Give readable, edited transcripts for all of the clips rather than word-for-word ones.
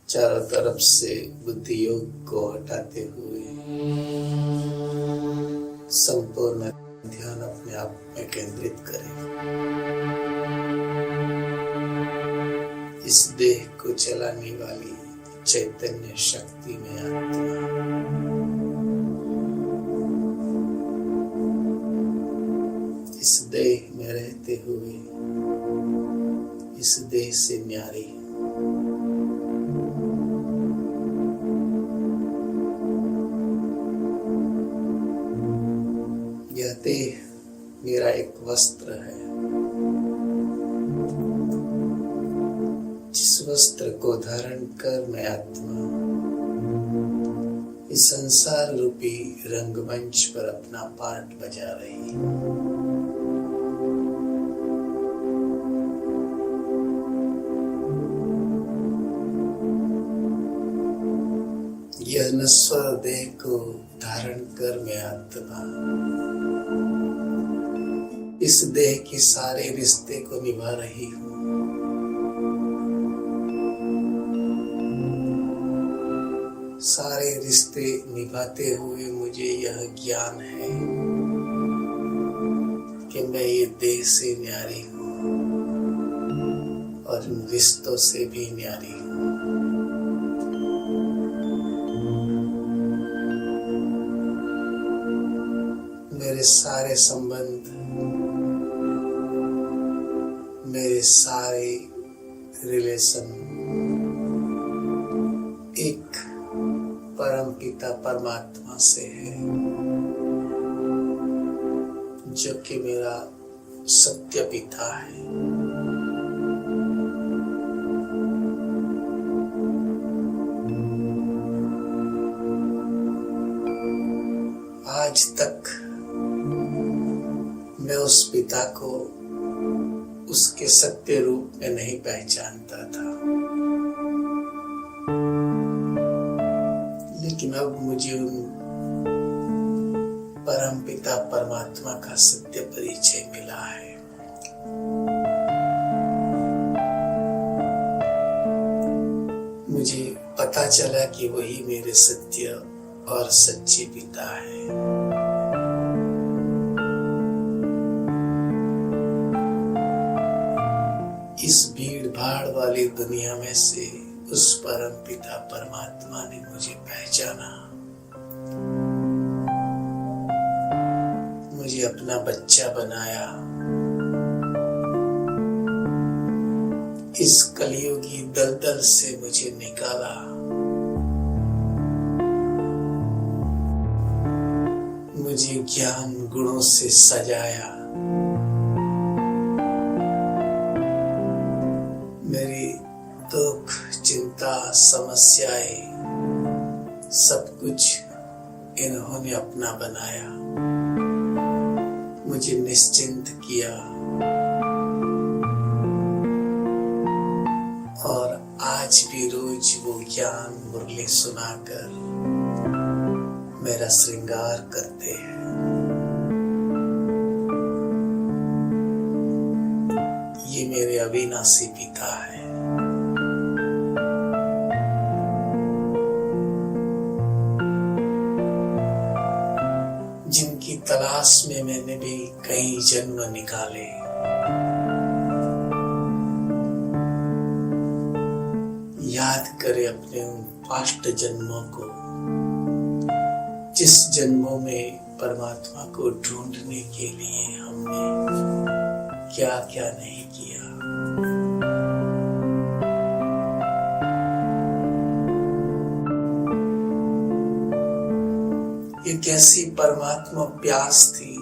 चारों तरफ से बुद्धि योग को हटाते हुए संपूर्ण ध्यान अपने आप में केंद्रित करें। इस देह को चलाने वाली चैतन्य शक्ति में आत्मा, इस देह में रहते हुए इस देह से न्यारी, यह देह मेरा एक वस्त्र है। जिस वस्त्र को धारण कर मैं आत्मा इस संसार रूपी रंगमंच पर अपना पार्ट बजा रही हूँ। यह नश्वर देह को धारण कर मैं आत्मा इस देह के सारे रिश्ते को निभा रही हूँ। सारे रिश्ते निभाते हुए मुझे यह ज्ञान है कि मैं ये देह से न्यारी हूँ और इन रिश्तों से भी न्यारी हूँ। मेरे सारे संबंध, मेरे सारे रिलेशन एक परम पिता परमात्मा से है, जो कि मेरा सत्य पिता है। आज तक मैं उस पिता को उसके सत्य रूप में नहीं पहचानता था, लेकिन अब मुझे उन परम पिता परमात्मा का सत्य परिचय मिला है। मुझे पता चला कि वही मेरे सत्य और सच्चे पिता है। इस भीड़ भाड़ वाली दुनिया में से उस परम पिता परमात्मा ने मुझे पहचाना, मुझे अपना बच्चा बनाया। इस कलियुगी दलदल से मुझे निकाला, मुझे ज्ञान गुणों से सजाया। मेरी दुख, चिंता, समस्याएं सब कुछ इन्होंने अपना बनाया, मुझे निश्चिंत किया और आज भी रोज वो ज्ञान मुरली सुनाकर मेरा श्रृंगार करते हैं। ये मेरे अविनाशी पिता है। जिनकी तलाश में मैंने भी कई जन्म निकाले। याद करे अपने उन पास्ट जन्मों को, जिस जन्मों में परमात्मा को ढूंढने के लिए हमने क्या क्या नहीं किया। ये कैसी परमात्मा प्यास थी,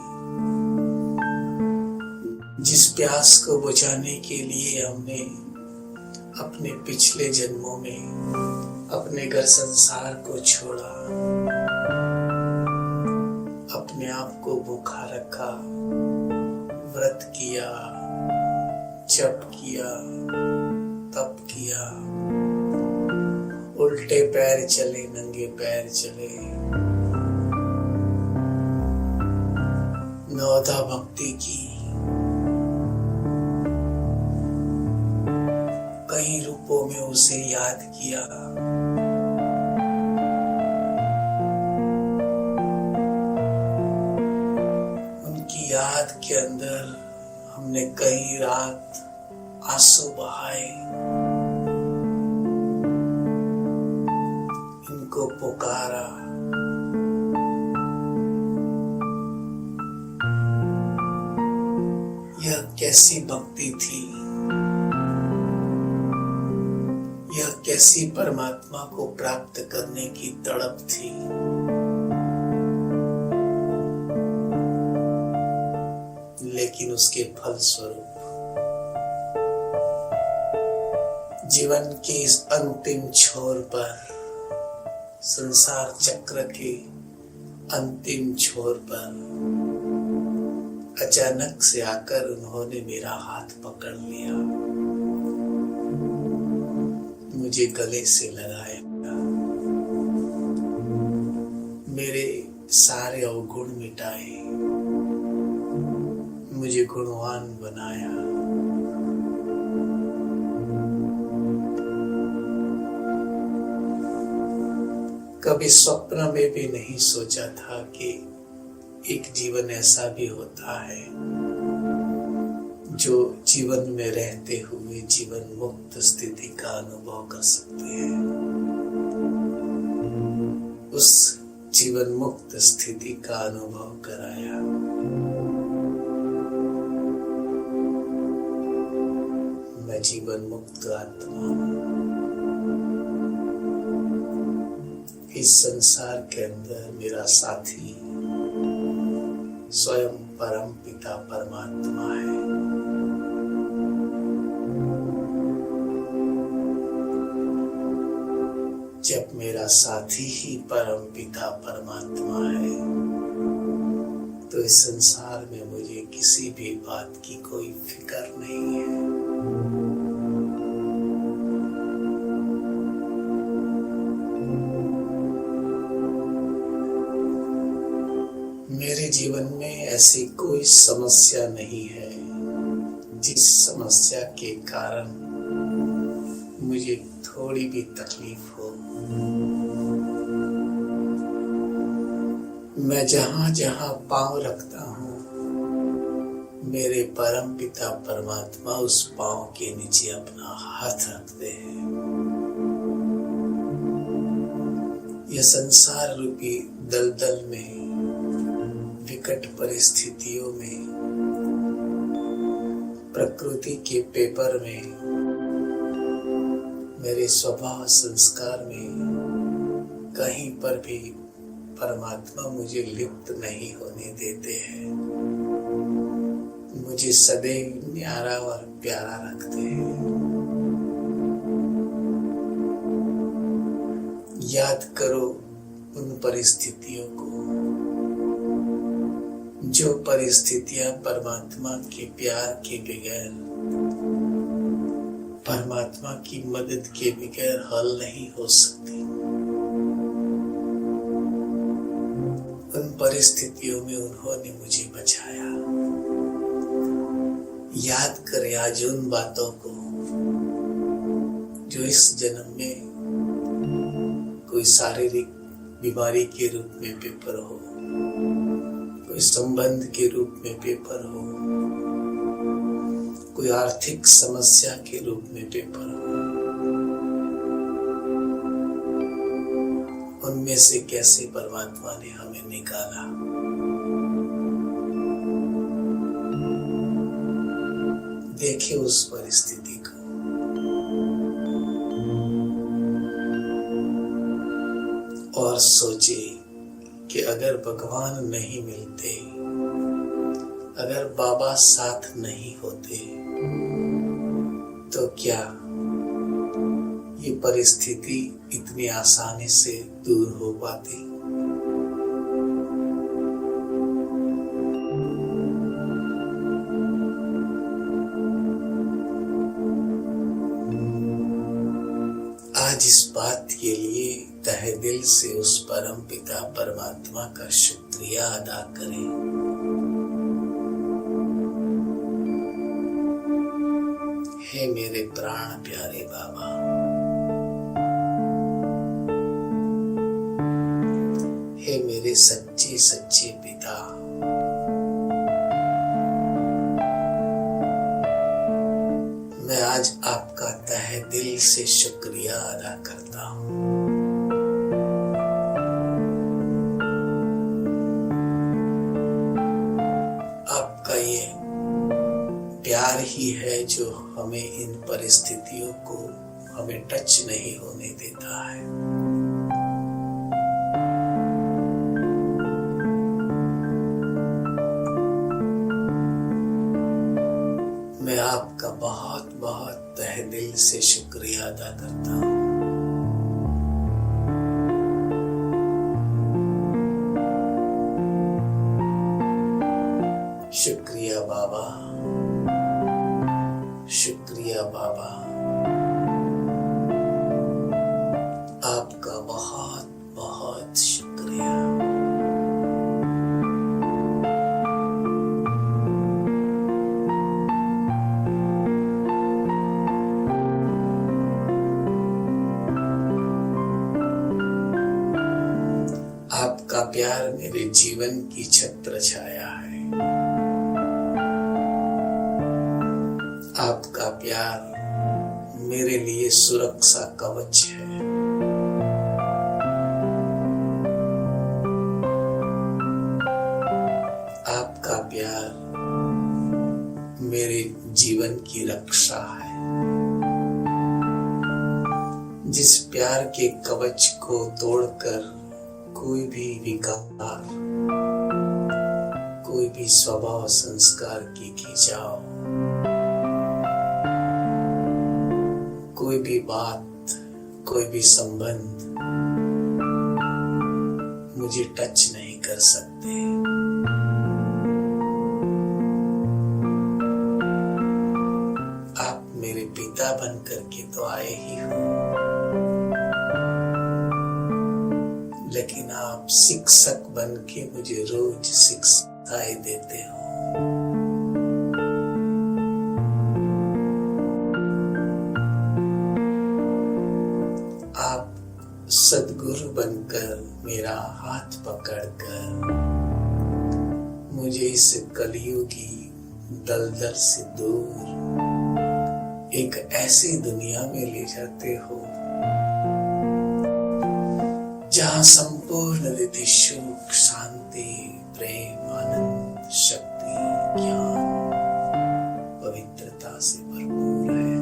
जिस प्यास को बुझाने के लिए हमने अपने पिछले जन्मों में अपने घर संसार को छोड़ा, अपने आप को भूखा रखा, व्रत किया, जप किया, तप किया, उल्टे पैर चले, नंगे पैर चले, नवधा भक्ति की, कई रूपों रूपों में उसे याद किया। उनकी याद के अंदर हमने कई रात आंसू बहाए, इनको पुकारा। यह कैसी भक्ति थी, यह कैसी परमात्मा को प्राप्त करने की तड़प थी। लेकिन उसके फलस्वरूप जीवन के इस अंतिम छोर पर, संसार चक्र के अंतिम छोर पर अचानक से आकर उन्होंने मेरा हाथ पकड़ लिया, मुझे गले से लगाया, मेरे सारे अवगुण मिटाए, मुझे गुणवान बनाया। कभी स्वप्न में भी नहीं सोचा था कि एक जीवन ऐसा भी होता है जो जीवन में रहते हुए जीवन मुक्त स्थिति का अनुभव कर सकते हैं। उस जीवन मुक्त स्थिति का अनुभव कराया। मैं जीवन मुक्त आत्मा हूँ। इस संसार के अंदर मेरा साथी स्वयं परम पिता परमात्मा है। जब मेरा साथी ही परम पिता परमात्मा है तो इस संसार में मुझे किसी भी बात की कोई फिक्र नहीं है। मेरे जीवन में ऐसी कोई समस्या नहीं है जिस समस्या के कारण मुझे थोड़ी भी तकलीफ हो। मैं जहां जहां पांव रखता हूं, मेरे परम पिता परमात्मा उस पांव के नीचे अपना हाथ रखते हैं। यह संसार रूपी दलदल में, विकट परिस्थितियों में, प्रकृति के पेपर में, मेरे स्वभाव संस्कार में कहीं पर भी परमात्मा मुझे लिप्त नहीं होने देते हैं। मुझे सदैव न्यारा और प्यारा रखते हैं। याद करो उन परिस्थितियों को जो परिस्थितियां परमात्मा के प्यार के बगैर, परमात्मा की मदद के बगैर हल नहीं हो सकती। उन परिस्थितियों में उन्होंने मुझे बचाया। याद करें आज उन बातों को जो इस जन्म में कोई शारीरिक बीमारी के रूप में पेपर हो, कोई संबंध के रूप में पेपर हो, कोई आर्थिक समस्या के रूप में पेपर हो। उनमें से कैसे परमात्मा ने हमें निकाला। देखे उस परिस्थिति को, और सोचे कि अगर भगवान नहीं मिलते, अगर बाबा साथ नहीं होते, तो क्या ये परिस्थिति इतनी आसानी से दूर हो पाती। आज इस बात के लिए तहे दिल से उस परम पिता परमात्मा का शुक्रिया अदा करें। हे मेरे मेरे प्राण प्यारे बाबा, हे मेरे सच्चे सच्चे पिता, मैं आज आपका तहे दिल से शुक्रिया अदा करता हूँ। आपका ये प्यार ही है जो हमें इन परिस्थितियों को हमें टच नहीं होने देता है। मैं आपका बहुत बहुत तहे दिल से शुक्रिया अदा करता हूँ। शुक्रिया बाबा, शुक्रिया बाबा, आपका बहुत बहुत शुक्रिया। आपका प्यार मेरे जीवन की छत्र छाया है। आपका प्यार मेरे लिए सुरक्षा कवच है। आपका प्यार मेरे जीवन की रक्षा है। जिस प्यार के कवच को तोड़कर कोई भी विकार, कोई भी स्वभाव संस्कार की खिंचाव, कोई भी बात, कोई भी संबंध मुझे टच नहीं कर सकते। आप मेरे पिता बन करके तो आए ही हो, लेकिन आप शिक्षक बन के मुझे रोज शिक्षाएं देते हो। आप सद्गुरु बनकर मेरा हाथ पकड़कर मुझे इस कलियुगी दलदल से दूर एक ऐसी दुनिया में ले जाते हो जहाँ संपूर्ण रिद्धि सुख शांति प्रेम आनंद शक्ति ज्ञान पवित्रता से भरपूर है।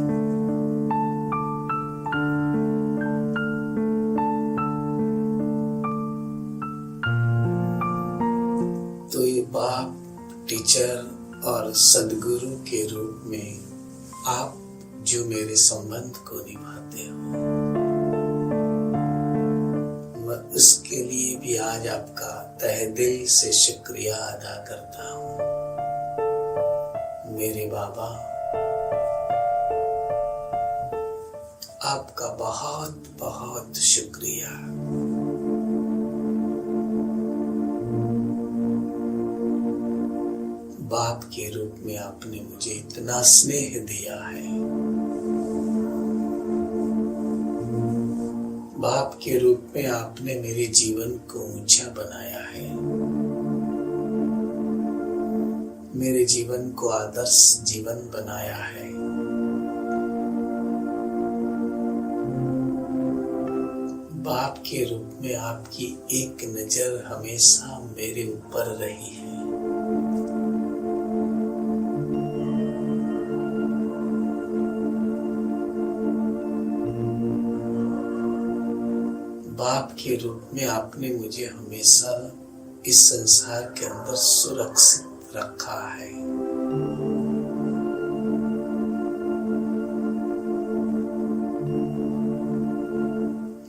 तो ये बाप, टीचर और सद्गुरु के रूप में आप जो मेरे संबंध को निभाते हो, मैं उसके लिए भी आज आपका तहे दिल से शुक्रिया अदा करता हूँ। मेरे बाबा, आपका बहुत बहुत शुक्रिया। बाप के रूप में आपने मुझे इतना स्नेह दिया है। बाप के रूप में आपने मेरे जीवन को ऊंचा बनाया है, मेरे जीवन को आदर्श जीवन बनाया है। बाप के रूप में आपकी एक नजर हमेशा मेरे ऊपर रही है। बाप के रूप में आपने मुझे हमेशा इस संसार के अंदर सुरक्षित रखा है।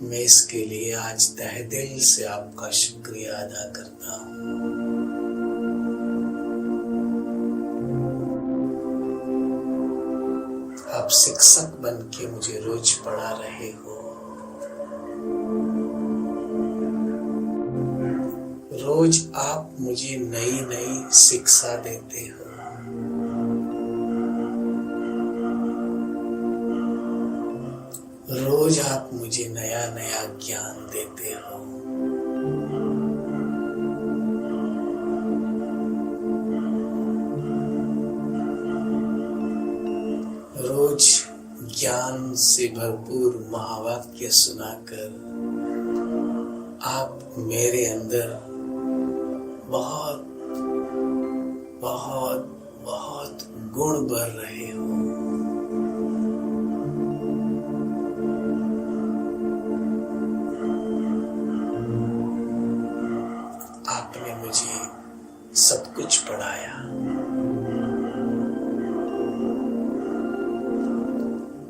मैं इसके लिए आज तहे दिल से आपका शुक्रिया अदा करता हूँ। आप शिक्षक बन के मुझे रोज पढ़ा रहे हो, रोज आप मुझे नई नई शिक्षा देते हो। रोज आप मुझे नया नया ज्ञान देते हो। रोज ज्ञान से भरपूर महावाक्य सुनाकर आप मेरे अंदर बहुत बहुत बहुत गुण भर रहे हो। आपने मुझे सब कुछ पढ़ाया।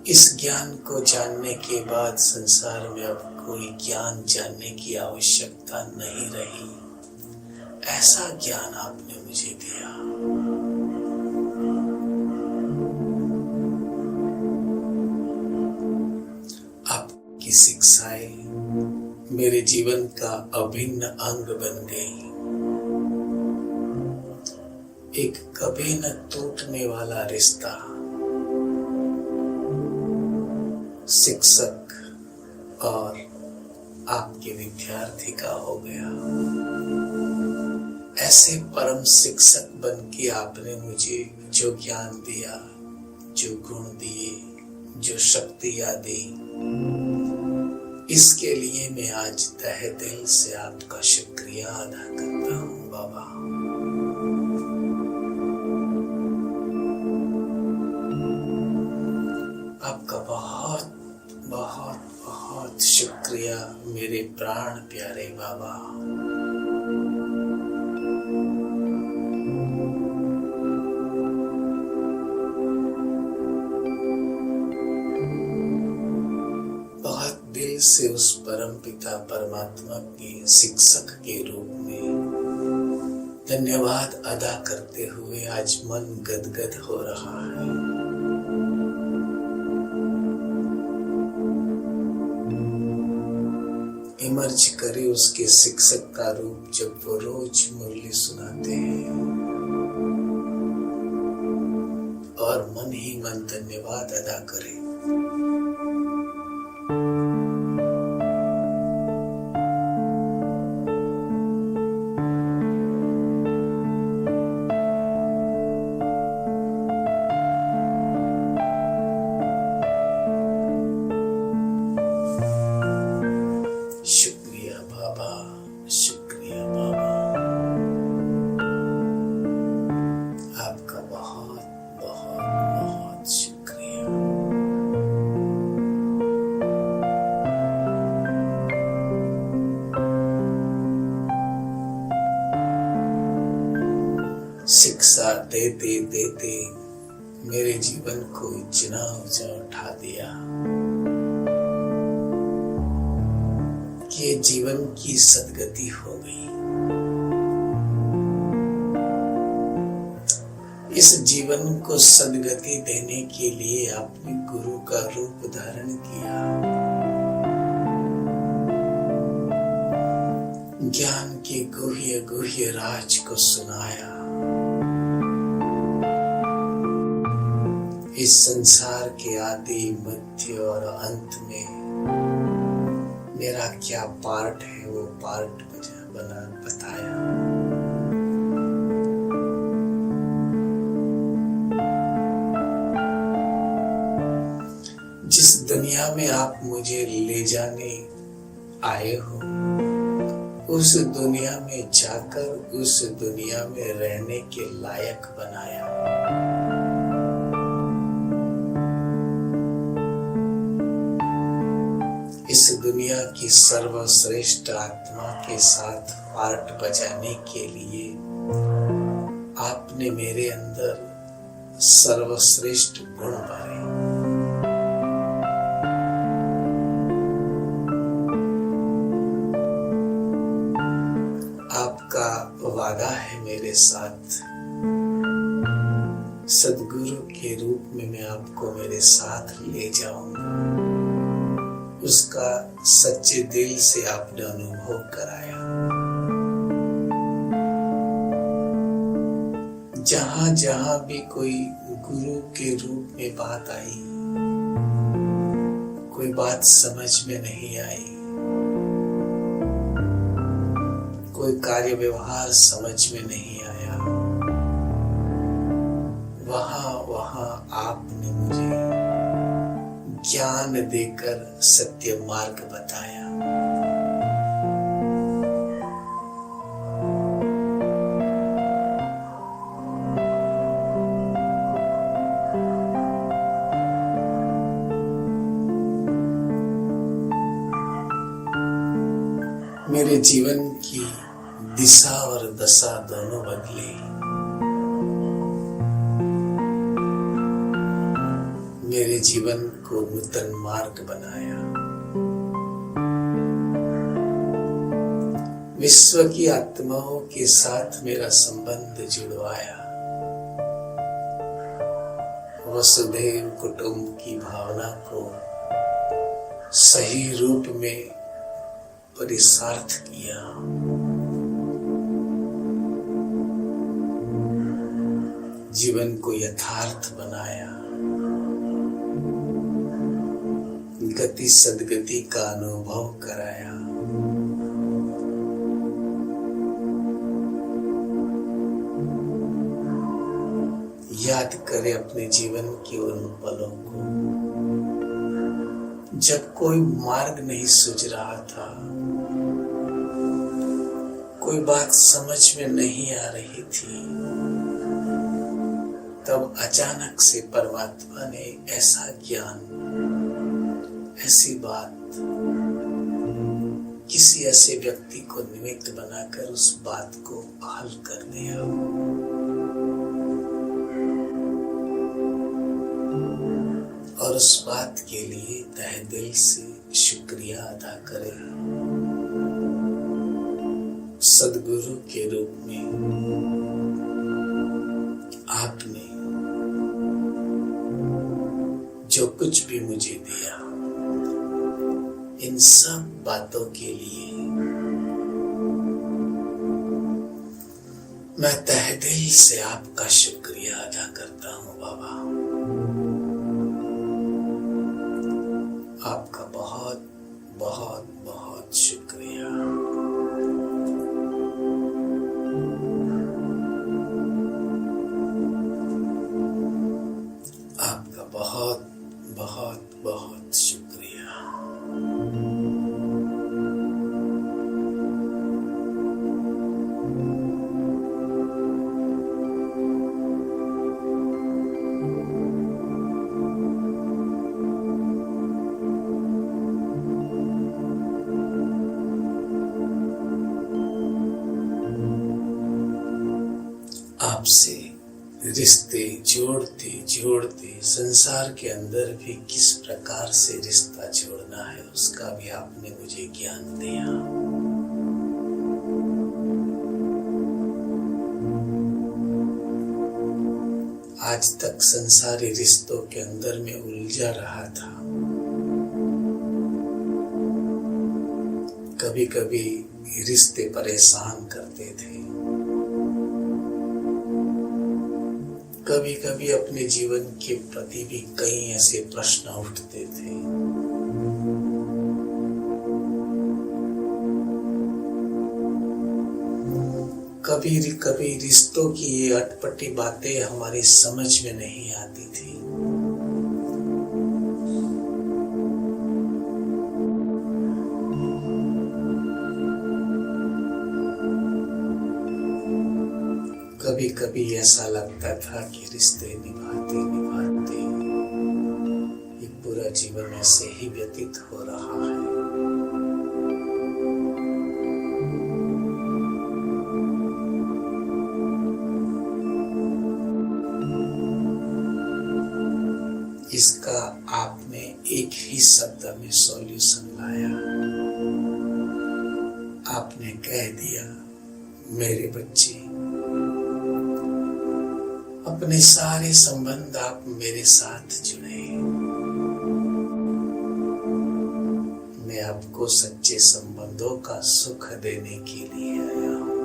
इस ज्ञान को जानने के बाद संसार में अब कोई ज्ञान जानने की आवश्यकता नहीं रही। ऐसा ज्ञान आपने मुझे दिया। आपकी शिक्षाएं मेरे जीवन का अभिन्न अंग बन गई। एक कभी न टूटने वाला रिश्ता शिक्षक और आपके विद्यार्थी का हो गया। ऐसे परम शिक्षक बन के आपने मुझे जो ज्ञान दिया, जो गुण दिए, जो शक्तियां दी, इसके लिए मैं आज तहे दिल से आपका शुक्रिया अदा करता हूँ बाबा। आपका बहुत बहुत बहुत शुक्रिया मेरे प्राण प्यारे बाबा। बहुत दिल से उस परम पिता परमात्मा के शिक्षक के रूप में धन्यवाद अदा करते हुए आज मन गदगद हो रहा है। इमर्ज करे उसके शिक्षक का रूप जब वो रोज मुरली सुनाते हैं और मन ही मन धन्यवाद अदा करे। शुक्रिया बाबा, शुक्रिया बाबा। आपका बहुत बहुत बहुत शुक्रिया। शिक्षा देते देते मेरे जीवन को इतना ऊंचा उठा दिया कि जीवन की सदगति हो गई। इस जीवन को सदगति देने के लिए आपने गुरु का रूप धारण किया। ज्ञान के गुह्य गुह्य राज को सुनाया। इस संसार के आदि मध्य और अंत में मेरा क्या पार्ट है वो पार्ट बताया। जिस दुनिया में आप मुझे ले जाने आए हो, उस दुनिया में जाकर उस दुनिया में रहने के लायक बनाया। इस दुनिया की सर्वश्रेष्ठ आत्मा के साथ पार्ट बजाने के लिए आपने मेरे अंदर सर्वश्रेष्ठ गुण भरे। आपका वादा है मेरे साथ, सद्गुरु के रूप में मैं आपको मेरे साथ ले जाऊंगा। उसका सच्चे दिल से आपने अनुभव कराया। जहां जहां भी कोई गुरु के रूप में बात आई, कोई बात समझ में नहीं आई, कोई कार्य व्यवहार समझ में नहीं आया, वहां आपने मुझे ज्ञान देकर सत्य मार्ग बताया। मेरे जीवन की दिशा और दशा दोनों बदली। मेरे जीवन को नूतन मार्ग बनाया। विश्व की आत्माओं के साथ मेरा संबंध जुड़वाया। वसुधैव कुटुंब की भावना को सही रूप में परिसार्थ किया। जीवन को यथार्थ बनाया। गति सदगति का अनुभव कराया। याद करें अपने जीवन के उन पलों को जब कोई मार्ग नहीं सूझ रहा था, कोई बात समझ में नहीं आ रही थी। तब अचानक से परमात्मा ने ऐसा ज्ञान, ऐसी बात, किसी ऐसे व्यक्ति को निमित्त बनाकर उस बात को हल कर दिया। और उस बात के लिए तहे दिल से शुक्रिया अदा करें। सद्गुरु के रूप में आपने जो कुछ भी मुझे दिया, इन सब बातों के लिए मैं तहे दिल से आपका शुक्रिया अदा करता हूँ बाबा। आपका बहुत बहुत बहुत शुक्रिया। आपका बहुत बहुत बहुत शुक्रिया। आपसे रिश्ते जोड़ते जोड़ते संसार के अंदर भी किस प्रकार से रिश्ता जोड़ना है, उसका भी आपने मुझे ज्ञान दिया। आज तक संसारी रिश्तों के अंदर में उलझा रहा था। कभी कभी रिश्ते परेशान करते थे, कभी कभी अपने जीवन के प्रति भी कई ऐसे प्रश्न उठते थे। कभी कभी रिश्तों की ये अटपटी बातें हमारी समझ में नहीं आती थी। कभी कभी ऐसा लगता था कि रिश्ते निभाते निभाते ये पूरा जीवन ऐसे ही व्यतीत हो रहा है। इसका आपने एक ही शब्द में सॉल्यूशन लाया। आपने कह दिया, मेरे बच्चे, अपने सारे संबंध आप मेरे साथ जुड़े। मैं आपको सच्चे संबंधों का सुख देने के लिए आया हूं।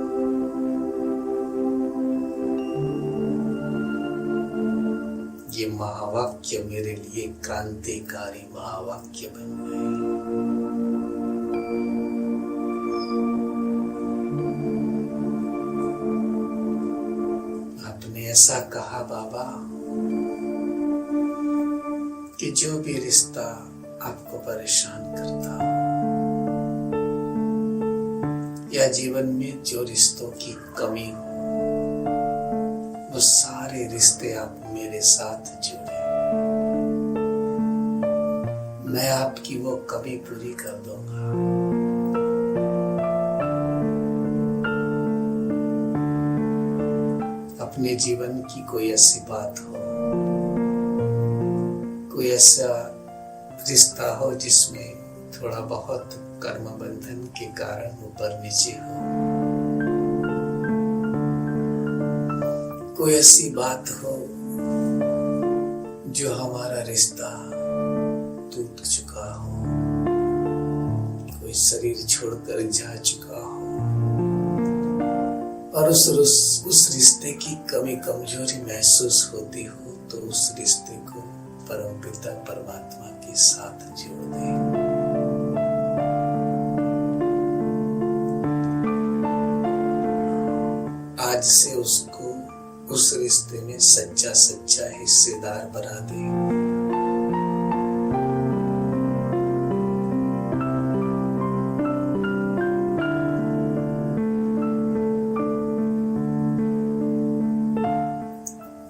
ये महावाक्य मेरे लिए क्रांतिकारी महावाक्य बन गए। आपने ऐसा कहा बाबा कि जो भी रिश्ता आपको परेशान करता हो या जीवन में जो रिश्तों की कमी हो, वो सारे रिश्ते आप मेरे साथ जुड़े, मैं आपकी वो कमी पूरी कर दूंगा। अपने जीवन की कोई ऐसी बात हो, कोई ऐसा रिश्ता हो जिसमें थोड़ा बहुत कर्म बंधन के कारण ऊपर नीचे हो, कोई ऐसी बात हो जो हमारा रिश्ता टूट चुका हो, कोई शरीर छोड़कर जा चुका हो और उस रिश्ते की कमी कमजोरी महसूस होती हो, तो उस रिश्ते को परमपिता परमात्मा के साथ जोड़ दें। आज से उसको उस रिश्ते में सच्चा हिस्सेदार बना दें।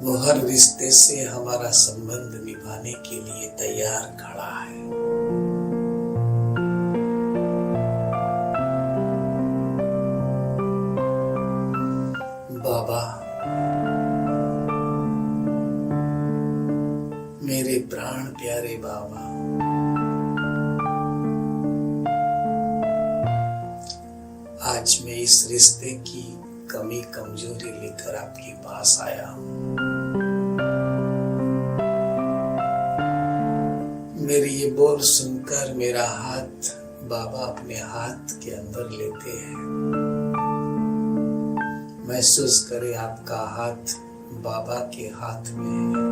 वो हर रिश्ते से हमारा संबंध निभाने के लिए तैयार खड़ा है। बाबा, मेरे प्राण प्यारे बाबा, आज मैं इस रिश्ते की कमी कमजोरी लेकर आपके पास आया हूँ। मेरी ये बोल सुनकर मेरा हाथ बाबा अपने हाथ के अंदर लेते हैं। महसूस करें आपका हाथ बाबा के हाथ में है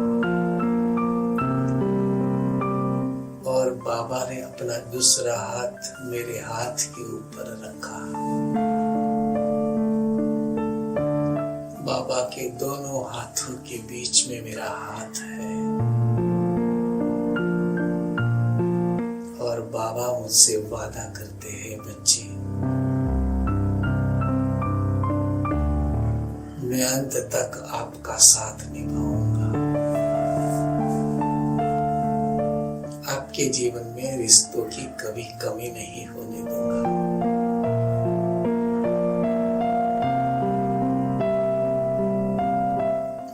और बाबा ने अपना दूसरा हाथ मेरे हाथ के ऊपर रखा। बाबा के दोनों हाथों के बीच में मेरा हाथ है और बाबा मुझसे वादा करते हैं, बच्चे, मैं अंत तक आपका साथ निभाऊंगा। आपके जीवन में रिश्तों की कभी कमी नहीं होने दूंगा।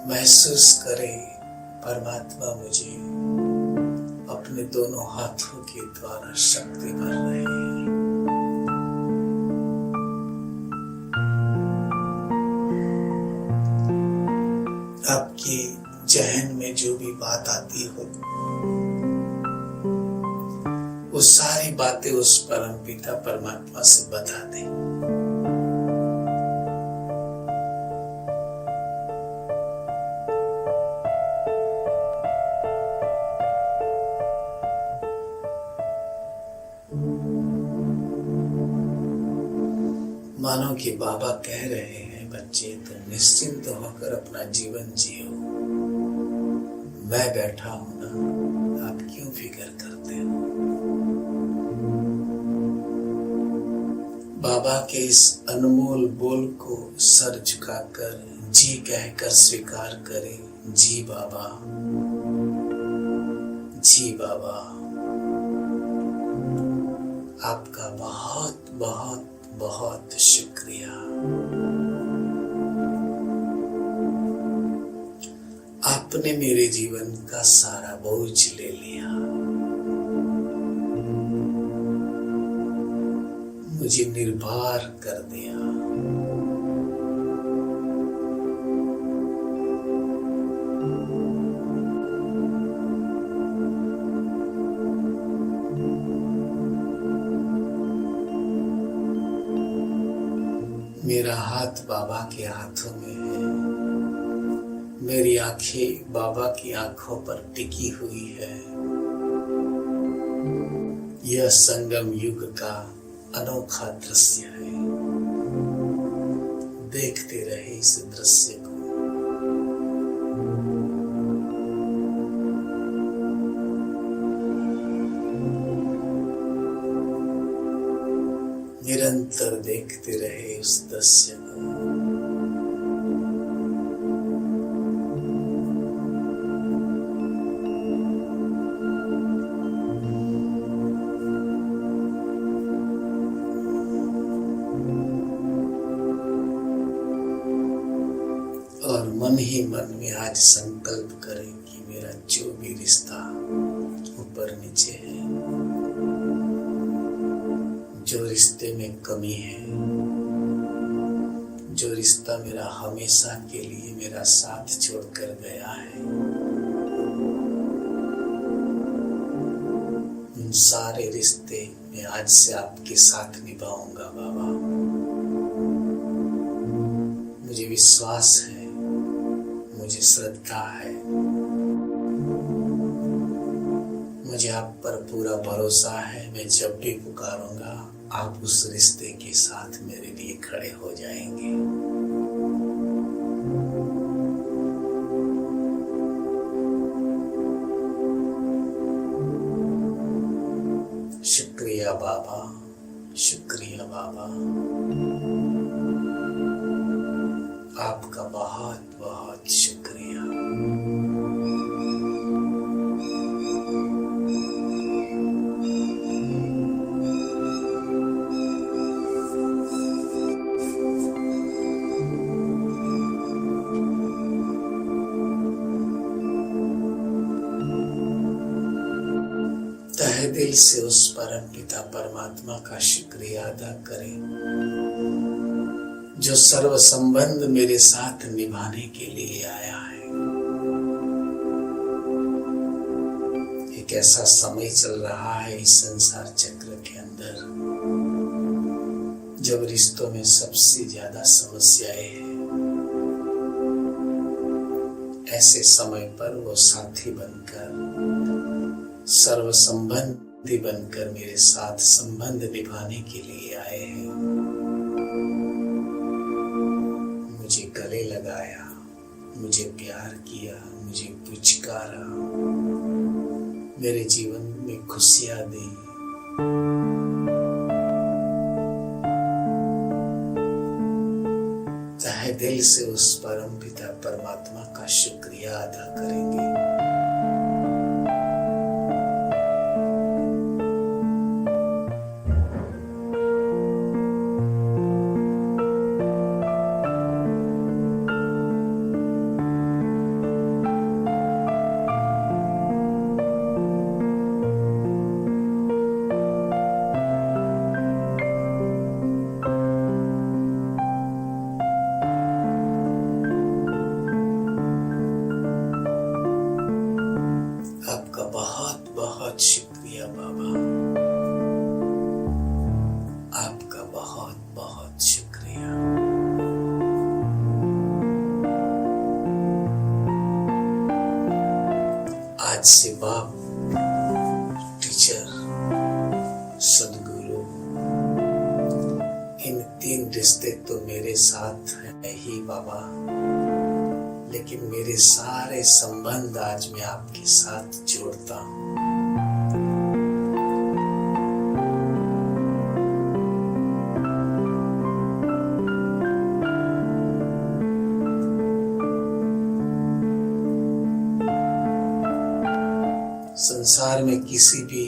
महसूस करें परमात्मा मुझे अपने दोनों हाथों के द्वारा शक्ति भर रहे हैं। आपके जहन में जो भी बात आती हो, वो सारी बातें उस परमपिता परमात्मा से बता दें। मानो कि बाबा कह रहे हैं, बच्चे, तुम निश्चिंत होकर अपना जीवन जियो, मैं बैठा हूं ना, आप क्यों फिक्र करते हो। बाबा के इस अनमोल बोल को सर झुकाकर जी कहकर स्वीकार करें। जी बाबा, जी बाबा, आपका बहुत बहुत बहुत शुक्रिया। आपने मेरे जीवन का सारा बोझ ले लिया, मुझे निर्भर कर दिया। मेरा हाथ बाबा के हाथों में है, मेरी आंखें बाबा की आंखों पर टिकी हुई है। यह संगम युग का अनोखा दृश्य है। देखते रहे इस दृश्य को। निरंतर देखते रहे उस दृश्य को। और मन ही मन में आज संकल्प करें कि मेरा जो भी रिश्ता ऊपर नीचे है, जो रिश्ते में कमी है, जो रिश्ता मेरा हमेशा के लिए मेरा साथ छोड़कर गया है, उन सारे रिश्ते मैं आज से आपके साथ निभाऊंगा बाबा। मुझे विश्वास है, मुझे श्रद्धा है, मुझे आप पर पूरा भरोसा है। मैं जब भी पुकारूंगा आप उस रिश्ते के साथ मेरे लिए खड़े हो जाएंगे। शुक्रिया बाबा, शुक्रिया बाबा, आपका बहुत बहुत शुक्रिया। तहे दिल से उस परम पिता परमात्मा का शुक्रिया अदा करें जो सर्व संबंध मेरे साथ निभाने के लिए आया है। एक ऐसा समय चल रहा है इस संसार चक्र के अंदर जब रिश्तों में सबसे ज्यादा समस्याएं हैं। ऐसे समय पर वो साथी बनकर, सर्व संबंधी बनकर मेरे साथ संबंध निभाने के लिए आए हैं। मुझे गले लगाया, मुझे प्यार किया, मुझे पुचकारा, मेरे जीवन में खुशियां दी। तहे दिल से उस परम पिता परमात्मा का शुक्रिया अदा करेंगे। शुक्रिया बाबा, आपका बहुत बहुत शुक्रिया। आज से बाप, टीचर, सदगुरु, इन तीन रिश्ते तो मेरे साथ है ही बाबा, लेकिन मेरे सारे संबंध आज मैं आपके साथ जोड़ता हूँ। संसार में किसी भी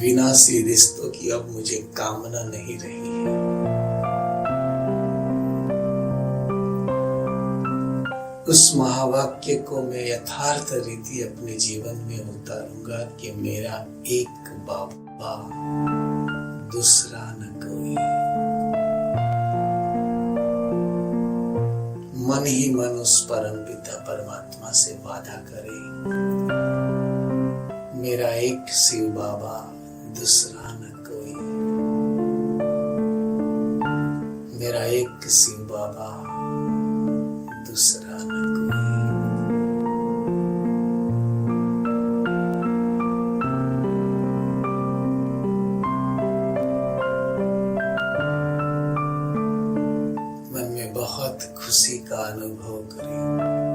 विनाशी रिश्तों की अब मुझे कामना नहीं रही है। उस महावाक्य को मैं यथार्थ रीति अपने जीवन में उतारूंगा कि मेरा एक बाबा, दूसरा न कोई। मन ही मन उस परम पिता परमात्मा से वादा करे, मेरा एक शिव बाबा, दूसरा न कोई। मेरा एक शिव बाबा, दूसरा न कोई। अनुभव करें।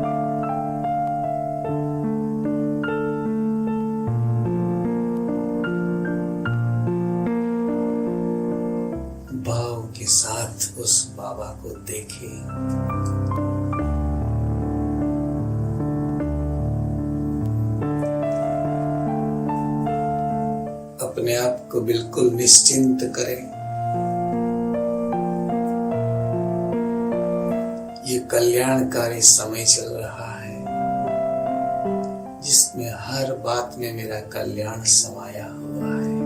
भाव के साथ उस बाबा को देखें। अपने आप को बिल्कुल निश्चिंत करें। ये कल्याणकारी समय चल रहा है जिसमें हर बात में मेरा कल्याण समाया हुआ है।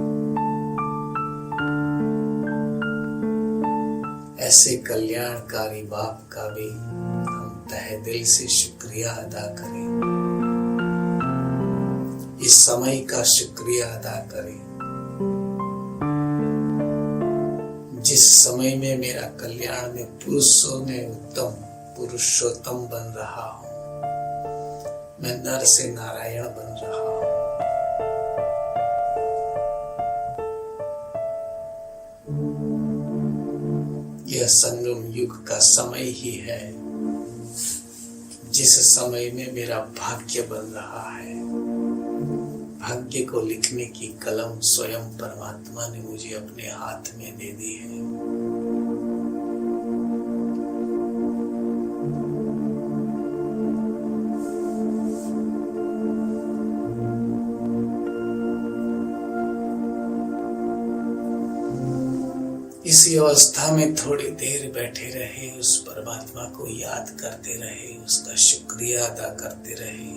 ऐसे कल्याणकारी बाप का भी हम तहे दिल से शुक्रिया अदा करें। इस समय का शुक्रिया अदा करें जिस समय में मेरा कल्याण में पुरुषोत्तम बन रहा हूं। मैं नर से नारायण बन रहा हूं। यह संगम युग का समय ही है जिस समय में मेरा भाग्य बन रहा है। भाग्य को लिखने की कलम स्वयं परमात्मा ने मुझे अपने हाथ में दे दी है। इसी अवस्था में थोड़ी देर बैठे रहे, उस परमात्मा को याद करते रहे, उसका शुक्रिया अदा करते रहे,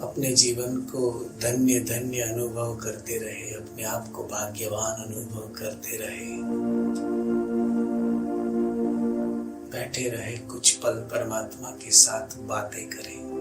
अपने जीवन को धन्य धन्य अनुभव करते रहे, अपने आप को भाग्यवान अनुभव करते रहे। बैठे रहे, कुछ पल परमात्मा के साथ बातें करें।